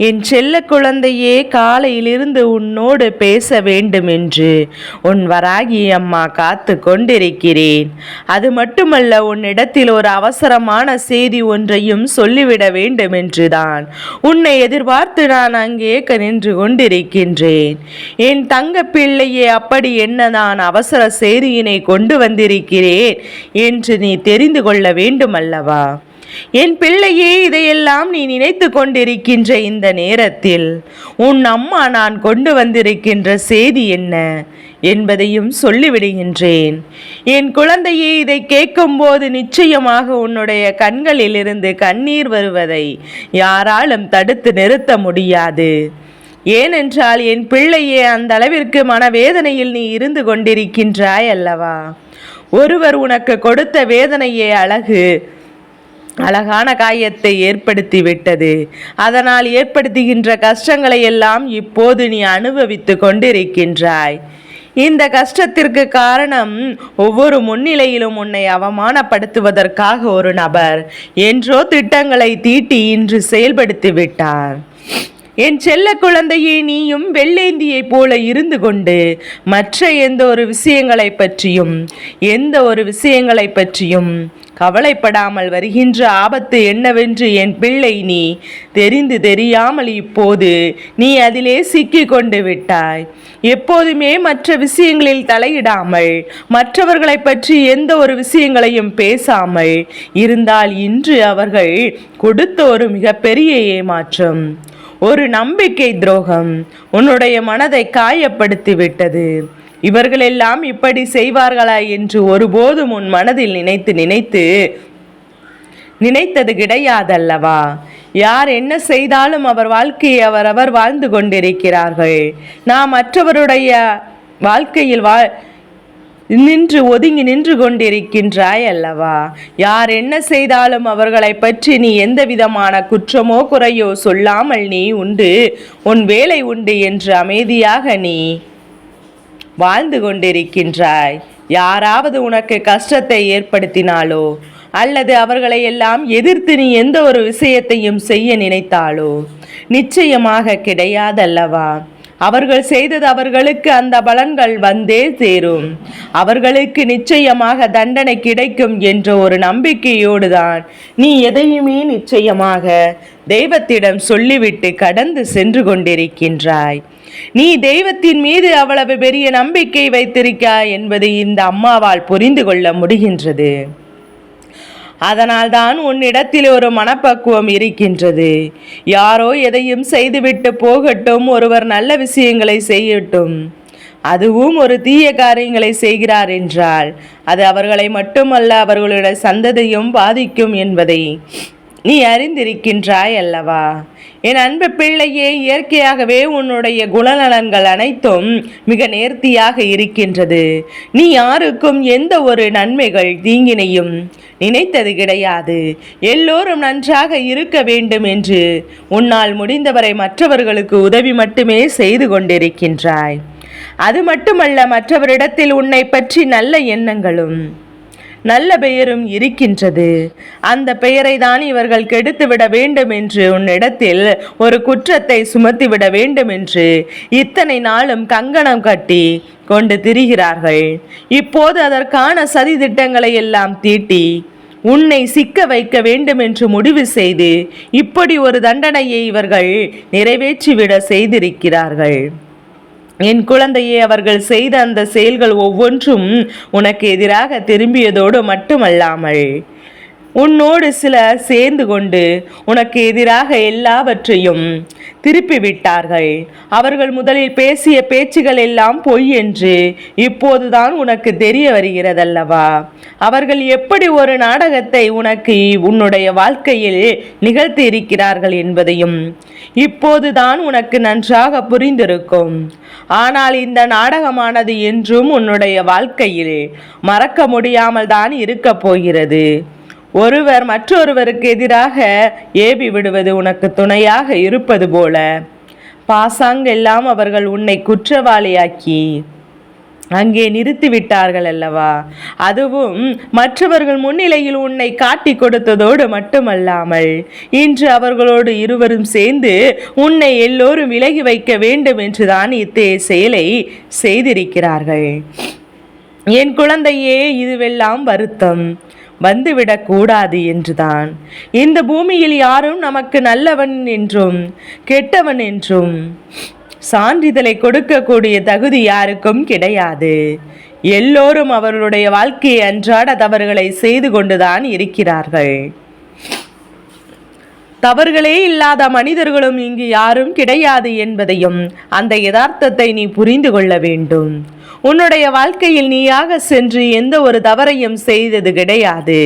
என் செல்ல குழந்தையே, காலையிலிருந்து உன்னோடு பேச வேண்டுமென்று உன் வராகி அம்மா காத்து கொண்டிருக்கிறேன். அது மட்டுமல்ல, உன்னிடத்தில் ஒரு அவசரமான செய்தி ஒன்றையும் சொல்லிவிட வேண்டுமென்றுதான் உன்னை எதிர்பார்த்து நான் அங்கே நின்று கொண்டிருக்கின்றேன். என் தங்க பிள்ளையே, அப்படி என்னதான் அவசர செய்தியினை கொண்டு வந்திருக்கிறேன் என்று நீ தெரிந்து கொள்ள வேண்டுமல்லவா? என் பிள்ளையே, இதையெல்லாம் நீ நினைத்து கொண்டிருக்கின்ற இந்த நேரத்தில் உன் அம்மா நான் கொண்டு வந்திருக்கின்ற செய்தி என்ன என்பதையும் சொல்லிவிடுகின்றேன். என் குழந்தையே, இதை கேட்கும்போது நிச்சயமாக உன்னுடைய கண்களிலிருந்து கண்ணீர் வருவதை யாராலும் தடுத்து நிறுத்த முடியாது. ஏனென்றால் என் பிள்ளையே, அந்த அளவிற்கு மனவேதனையில் நீ இருந்து கொண்டிருக்கின்றாய் அல்லவா? ஒருவர் உனக்கு கொடுத்த வேதனையே அழகான காயத்தை ஏற்படுத்தி விட்டது. அதனால் ஏற்படுத்துகின்ற கஷ்டங்களை எல்லாம் இப்போது நீ அனுபவித்து கொண்டிருக்கின்றாய். இந்த கஷ்டத்திற்கு காரணம், ஒவ்வொரு முன்னிலையிலும் உன்னை அவமானப்படுத்துவதற்காக ஒரு நபர் என்றோ திட்டங்களை தீட்டி இன்று செயல்படுத்தி விட்டார். என் செல்ல குழந்தையே, நீயும் வெள்ளேந்தியை போல இருந்து கொண்டு மற்ற எந்த ஒரு விஷயங்களை பற்றியும் கவலைப்படாமல் வருகின்ற ஆபத்து என்னவென்று என் பிள்ளை நீ தெரியாமல் இப்போது நீ அதிலே சிக்கி கொண்டு விட்டாய். எப்போதுமே மற்ற விஷயங்களில் தலையிடாமல், மற்றவர்களை பற்றி எந்த ஒரு விஷயங்களையும் பேசாமல் இருந்தால் இன்று அவர்கள் கொடுத்த ஒரு மிகப்பெரிய ஏமாற்றம், ஒரு நம்பிக்கை துரோகம் உன்னுடைய மனதை காயப்படுத்தி விட்டது. இவர்களெல்லாம் இப்படி செய்வார்களா என்று ஒருபோதும் உன் மனதில் நினைத்தது கிடையாதல்லவா? யார் என்ன செய்தாலும் அவர் வாழ்க்கையை அவரவர் வாழ்ந்து கொண்டிருக்கிறார்கள். நாம் மற்றவருடைய வாழ்க்கையில் ஒதுங்கி நின்று கொண்டிருக்கின்றாய் அல்லவா? யார் என்ன செய்தாலும் அவர்களை பற்றி நீ எந்த விதமான குற்றமோ குறையோ சொல்லாமல் நீ உண்டு, உன் வேலை உண்டு என்று அமைதியாக நீ வாழ்ந்து கொண்டிருக்கின்றாய். யாராவது உனக்கு கஷ்டத்தை ஏற்படுத்தினாலோ அல்லது அவர்களை எல்லாம் எதிர்த்து நீ எந்த ஒரு விஷயத்தையும் செய்ய நினைத்தாலோ நிச்சயமாக கிடையாதல்லவா? அவர்கள் செய்தது அவர்களுக்கு அந்த பலன்கள் வந்தே சேரும். அவர்களுக்கு நிச்சயமாக தண்டனை கிடைக்கும் என்ற ஒரு நம்பிக்கையோடு தான் நீ எதையுமே நிச்சயமாக தெய்வத்திடம் சொல்லிவிட்டு கடந்து சென்று கொண்டிருக்கின்றாய். நீ தெய்வத்தின் மீது அவ்வளவு பெரிய நம்பிக்கை வைத்திருக்காய் என்பது இந்த அம்மாவால் புரிந்து கொள்ள முடிகின்றது. அதனால்தான் உன்னிடத்தில் ஒரு மனப்பக்குவம் இருக்கின்றது. யாரோ எதையும் செய்துவிட்டு போகட்டும், ஒருவர் நல்ல விஷயங்களை செய்யட்டும், அதுவும் ஒரு தீய காரியங்களை செய்கிறார் என்றால் அது அவர்களை மட்டுமல்ல, அவர்களுடைய சந்ததியும் பாதிக்கும் என்பதை நீ அறிந்திருக்கின்றாய் அல்லவா? என் அன்பு பிள்ளையே, இயற்கையாகவே உன்னுடைய குணநலன்கள் அனைத்தும் மிக நேர்த்தியாக இருக்கின்றது. நீ யாருக்கும் எந்த ஒரு நன்மைகள் தீங்கினையும் நினைத்தது கிடையாது. எல்லோரும் நன்றாக இருக்க வேண்டும் என்று உன்னால் முடிந்தவரை மற்றவர்களுக்கு உதவி மட்டுமே செய்து கொண்டிருக்கின்றாய். அது மட்டுமல்ல, மற்றவரிடத்தில் உன்னை பற்றி நல்ல எண்ணங்களும் நல்ல பெயரும் இருக்கின்றது. அந்த பெயரை தான் இவர்கள் கெடுத்துவிட வேண்டும் என்று உன்னிடத்தில் ஒரு குற்றத்தை சுமத்திவிட வேண்டும் என்று இத்தனை நாளும் கங்கணம் கட்டி கொண்டு திரிகிறார்கள். இப்போது அதற்கான சதி திட்டங்களை எல்லாம் தீட்டி உன்னை சிக்க வைக்க வேண்டும் என்று முடிவு செய்து இப்படி ஒரு தண்டனையை இவர்கள் நிறைவேற்றிவிட செய்திருக்கிறார்கள். என் குழந்தையே, அவர்கள் செய்த அந்த செயல்கள் ஒவ்வொன்றும் உனக்கு எதிராக திரும்பியதோடு மட்டுமல்லாமல் உன்னோடு சிலர் சேர்ந்து கொண்டு உனக்கு எதிராக எல்லாவற்றையும் திருப்பி விட்டார்கள். அவர்கள் முதலில் பேசிய பேச்சுகள் எல்லாம் பொய் என்று இப்போதுதான் உனக்கு தெரிய வருகிறதல்லவா? அவர்கள் எப்படி ஒரு நாடகத்தை உனக்கு உன்னுடைய வாழ்க்கையில் நிகழ்த்தி இருக்கிறார்கள் என்பதையும் இப்போதுதான் உனக்கு நன்றாக புரிந்திருக்கும். ஆனால் இந்த நாடகமானது என்றும் உன்னுடைய வாழ்க்கையில் மறக்க முடியாமல் தான் இருக்க போகிறது. ஒருவர் மற்றொருவருக்கு எதிராக ஏவி விடுவது உனக்கு துணையாக இருப்பது போல பாசாங்கெல்லாம் அவர்கள் உன்னை குற்றவாளியாக்கி அங்கே நிறுத்திவிட்டார்கள் அல்லவா? அதுவும் மற்றவர்கள் முன்னிலையில் உன்னை காட்டி கொடுத்ததோடு மட்டுமல்லாமல் இன்று அவர்களோடு இருவரும் சேர்ந்து உன்னை எல்லோரும் விலகி வைக்க வேண்டும் என்றுதான் இத்தகைய செயலை செய்திருக்கிறார்கள். என் குழந்தையே, இதுவெல்லாம் வருத்தம் வந்துவிடக்கூடாது என்றுதான். இந்த பூமியில் யாரும் நமக்கு நல்லவன் என்றும் கெட்டவன் என்றும் சான்றிதழை கொடுக்கக்கூடிய தகுதி யாருக்கும் கிடையாது. எல்லோரும் அவர்களுடைய வாழ்க்கையை அன்றாட தவறுகளை செய்து கொண்டுதான் இருக்கிறார்கள். தவறுகளே இல்லாத மனிதர்களும் இங்கு யாரும் கிடையாது என்பதையும் அந்த யதார்த்தத்தை நீ புரிந்து கொள்ள வேண்டும். உன்னுடைய வாழ்க்கையில் நீயாக சென்று எந்த ஒரு தவறையும் செய்தது கிடையாது.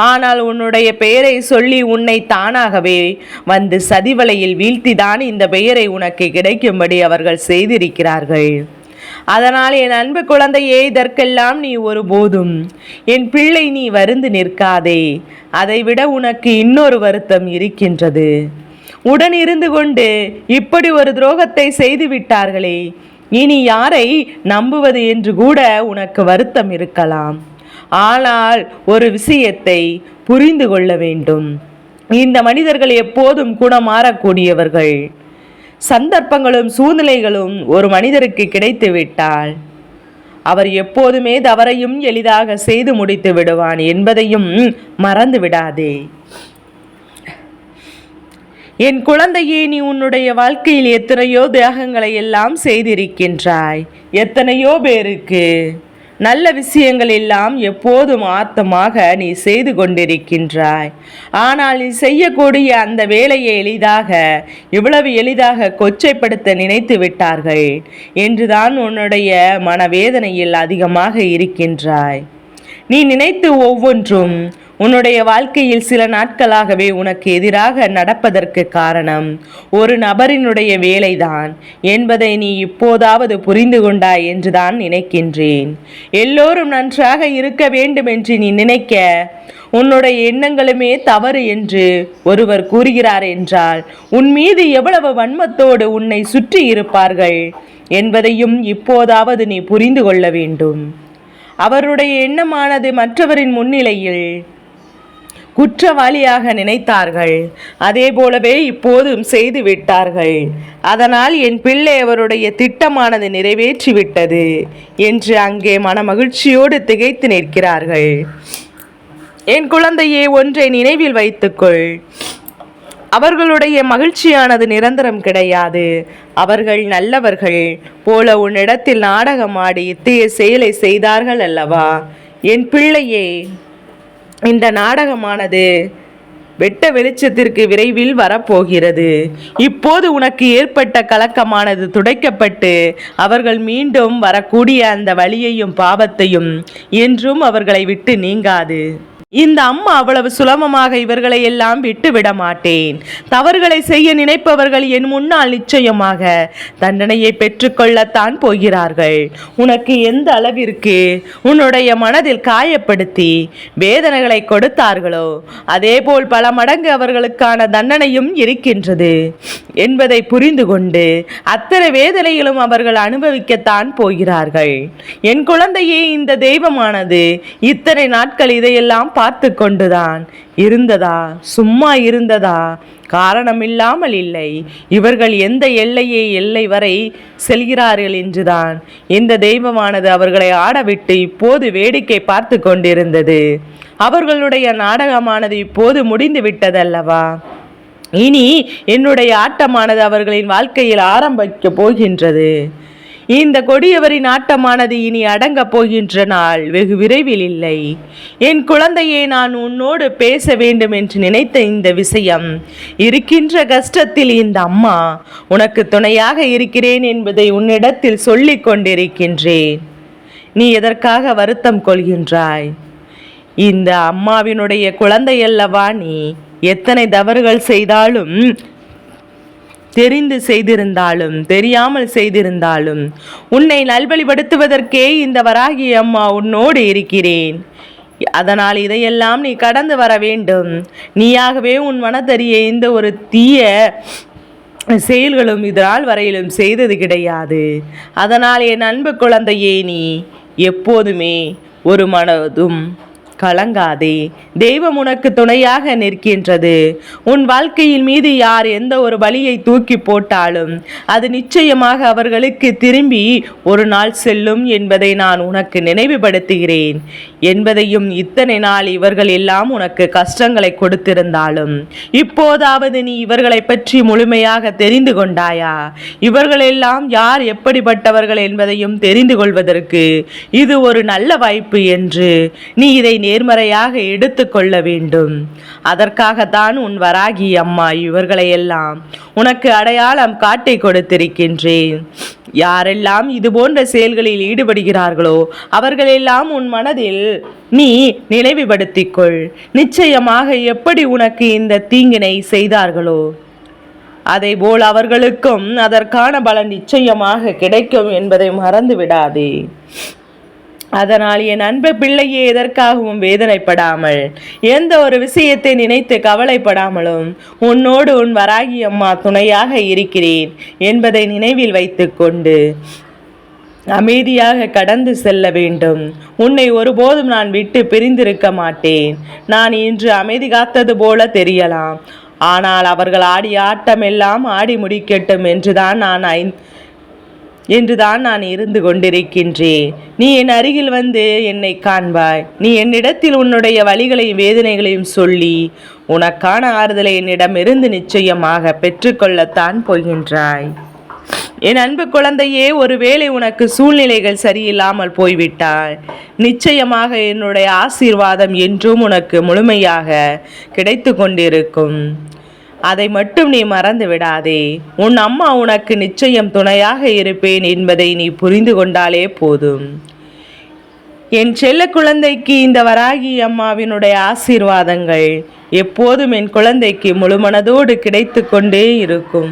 ஆனால் உன்னுடைய பெயரை சொல்லி உன்னை தானாகவே வந்து சதிவலையில் வீழ்த்திதான் இந்த பெயரை உனக்கு கிடைக்கும்படி அவர்கள் செய்திருக்கிறார்கள். அதனால் என் அன்பு குழந்தையே, இதற்கெல்லாம் நீ ஒருபோதும் என் பிள்ளை நீ வருந்து நிற்காதே. அதைவிட உனக்கு இன்னொரு வருத்தம் இருக்கின்றது. உடன் இருந்து கொண்டு இப்படி ஒரு துரோகத்தை செய்து விட்டார்களே, இனி யாரை நம்புவது என்று கூட உனக்கு வருத்தம் இருக்கலாம். ஆனால் ஒரு விஷயத்தை புரிந்து கொள்ள வேண்டும். இந்த மனிதர்கள் எப்போதும் குணமாறக்கூடியவர்கள். சந்தர்ப்பங்களும் சூழ்நிலைகளும் ஒரு மனிதருக்கு கிடைத்து விட்டால் அவர் எப்போதுமே தவறையும் எளிதாக செய்து முடித்து விடுவான் என்பதையும் மறந்து விடாதே. என் குழந்தையே, நீ உன்னுடைய வாழ்க்கையில் எத்தனையோ தியாகங்களை எல்லாம் செய்திருக்கின்றாய். எத்தனையோ பேருக்கு நல்ல விஷயங்கள் எல்லாம் எப்போதும் ஆர்த்தமாக நீ செய்து கொண்டிருக்கின்றாய். ஆனால் நீ செய்யக்கூடிய அந்த வேலையை இவ்வளவு எளிதாக கொச்சைப்படுத்த நினைத்து விட்டார்கள் என்றுதான் உன்னுடைய மனவேதனையில் அதிகமாக இருக்கின்றாய். நீ நினைத்து ஒவ்வொன்றும் உன்னுடைய வாழ்க்கையில் சில நாட்களாகவே உனக்கு எதிராக நடப்பதற்கு காரணம் ஒரு நபரினுடைய வேலைதான் என்பதை நீ இப்போதாவது புரிந்து கொண்டாய் என்றுதான் நினைக்கின்றேன். எல்லோரும் நன்றாக இருக்க வேண்டும் என்று நீ நினைக்க உன்னுடைய எண்ணங்களுமே தவறு என்று ஒருவர் கூறுகிறார் என்றால் உன் மீது எவ்வளவு வன்மத்தோடு உன்னை சுற்றி இருப்பார்கள் என்பதையும் இப்போதாவது நீ புரிந்து கொள்ள வேண்டும். அவருடைய எண்ணமானது மற்றவரின் முன்னிலையில் குற்றவாளியாக நினைத்தார்கள். அதே போலவே இப்போதும் செய்து விட்டார்கள். அதனால் என் பிள்ளை அவருடைய திட்டமானது நிறைவேற்றிவிட்டது என்று அங்கே மனமகிழ்ச்சியோடு திகைத்து நிற்கிறார்கள். என் குழந்தையே, ஒன்றை நினைவில் வைத்துக்கொள். அவர்களுடைய மகிழ்ச்சியானது நிரந்தரம் கிடையாது. அவர்கள் நல்லவர்கள் போல உன்னிடத்தில் நாடகமாடி இத்தகைய செயலை செய்தார்கள் அல்லவா? என் பிள்ளையே, இந்த நாடகமானது வெட்ட வெளிச்சத்திற்கு விரைவில் வரப்போகிறது. இப்போது உனக்கு ஏற்பட்ட கலக்கமானது துடைக்கப்பட்டு அவர்கள் மீண்டும் வரக்கூடிய அந்த வலியையும் பாவத்தையும் என்றும் அவர்களை விட்டு நீங்காது. இந்த அம்மா அவ்வளவு சுலபமாக இவர்களை எல்லாம் விட்டு விட மாட்டேன். தவறுகளை செய்ய நினைப்பவர்கள் என் முன்னால் நிச்சயமாக தண்டனையை பெற்றுக்கொள்ளத்தான் போகிறார்கள். உனக்கு எந்த அளவிற்கு உன்னுடைய மனதில் காயப்படுத்தி வேதனைகளை கொடுத்தார்களோ அதேபோல் பல மடங்கு அவர்களுக்கான தண்டனையும் இருக்கின்றது என்பதை புரிந்து கொண்டு அத்தனை வேதனைகளும் அவர்கள் அனுபவிக்கத்தான் போகிறார்கள். என் குழந்தையே, இந்த தெய்வமானது இத்தனை நாட்கள் இதையெல்லாம் பார்த்து கொண்டுதான் இருந்ததா? சும்மா இருந்ததா? காரணமில்லாமல் இல்லை. இவர்கள் எந்த எல்லை வரை செல்கிறார்கள் என்றுதான் இந்த தெய்வமானது அவர்களை ஆடவிட்டு இப்போது வேடிக்கை பார்த்து கொண்டிருந்தது. அவர்களுடைய நாடகமானது இப்போது முடிந்து விட்டதல்லவா? இனி என்னுடைய ஆட்டமானது அவர்களின் வாழ்க்கையில் ஆரம்பிக்க போகின்றது. இந்த கொடியவரின் ஆட்டமானது இனி அடங்கப் போகின்ற நாள் வெகு விரைவில் இல்லை. என் குழந்தையே, நான் உன்னோடு பேச வேண்டும் என்று நினைத்த இந்த விஷயம் இருக்கின்ற கஷ்டத்தில் இந்த அம்மா உனக்கு துணையாக இருக்கிறேன் என்பதை உன்னிடத்தில் சொல்லிக் கொண்டிருக்கின்றேன். நீ எதற்காக வருத்தம் கொள்கின்றாய்? இந்த அம்மாவினுடைய குழந்தையல்லவா நீ. எத்தனை தவறுகள் செய்தாலும், தெரிந்து செய்திருந்தாலும் தெரியாமல் செய்திருந்தாலும் உன்னை நல்வழிப்படுத்துவதற்கே இந்த வராகி அம்மா உன்னோடு இருக்கிறேன். அதனால் இதையெல்லாம் நீ கடந்து வர வேண்டும். நீயாகவே உன் மனதறிய இந்த ஒரு தீய செயல்களும் இதனால் வரையிலும் செய்தது கிடையாது. அதனால் என் அன்பு குழந்தையே, நீ எப்போதுமே ஒரு மனதும் கலங்காதே. தெய்வம் உனக்கு துணையாக நிற்கின்றது. உன் வாழ்க்கையின் மீது யார் எந்த ஒரு பலியை தூக்கி போட்டாலும் அது நிச்சயமாக அவர்களுக்கு திரும்பி ஒரு நாள் செல்லும் என்பதை நான் உனக்கு நினைவுபடுத்துகிறேன் என்பதையும், இத்தனை நாள் இவர்கள் எல்லாம் உனக்கு கஷ்டங்களை கொடுத்திருந்தாலும் இப்போதாவது நீ இவர்களை பற்றி முழுமையாக தெரிந்து கொண்டாயா? இவர்களெல்லாம் யார், எப்படிப்பட்டவர்கள் என்பதையும் தெரிந்து கொள்வதற்கு இது ஒரு நல்ல வாய்ப்பு என்று நீ இதை நேர்மறையாக எடுத்துக்கொள்ள வேண்டும். அதற்காகத்தான் உன் வராகி அம்மா இவர்களையெல்லாம் உனக்கு அடையாளம் காட்டி கொடுத்திருக்கின்றேன். யாரெல்லாம் இது போன்ற செயல்களில் ஈடுபடுகிறார்களோ அவர்களெல்லாம் உன் மனதில் நீ நினைவுபடுத்திக்கொள். நிச்சயமாக எப்படி உனக்கு இந்த தீங்கினை செய்தார்களோ அதேபோல் அவர்களுக்கும் அதற்கான பலன் நிச்சயமாக கிடைக்கும் என்பதை மறந்து விடாதே. அதனால் என் அன்பு பிள்ளையே, எதற்காகவும் வேதனைப்படாமல், எந்த ஒரு விஷயத்தை நினைத்து கவலைப்படாமலும் உன்னோடு உன் வராகி அம்மா துணையாக இருக்கிறேன் என்பதை நினைவில் வைத்துக்கொண்டு அமைதியாக கடந்து செல்ல வேண்டும். உன்னை ஒருபோதும் நான் விட்டு பிரிந்திருக்க மாட்டேன். நான் இன்று அமைதி காத்தது போல தெரியலாம், ஆனால் அவர்கள் ஆடிய ஆட்டமெல்லாம் ஆடி முடிக்கட்டும் என்றுதான் நான் இருந்து கொண்டிருக்கின்றேன். நீ என் அருகில் வந்து என்னை காண்பாய். நீ என்னிடத்தில் உன்னுடைய வலிகளையும் வேதனைகளையும் சொல்லி உனக்கான ஆறுதலை என்னிடமிருந்து நிச்சயமாக பெற்றுக்கொள்ளத்தான் போகின்றாய். என் அன்பு குழந்தையே, ஒருவேளை உனக்கு சூழ்நிலைகள் சரியில்லாமல் போய்விட்டால் நிச்சயமாக என்னுடைய ஆசீர்வாதம் என்றும் உனக்கு முழுமையாக கிடைத்து கொண்டிருக்கும். அதை மட்டும் நீ மறந்து விடாதே. உன் அம்மா உனக்கு நிச்சயம் துணையாக இருப்பேன் என்பதை நீ புரிந்து கொண்டாலே போதும். என் செல்ல குழந்தைக்கு இந்த வராகி அம்மாவினுடைய ஆசீர்வாதங்கள் எப்போதும் என் குழந்தைக்கு முழுமனதோடு கிடைத்து கொண்டே இருக்கும்.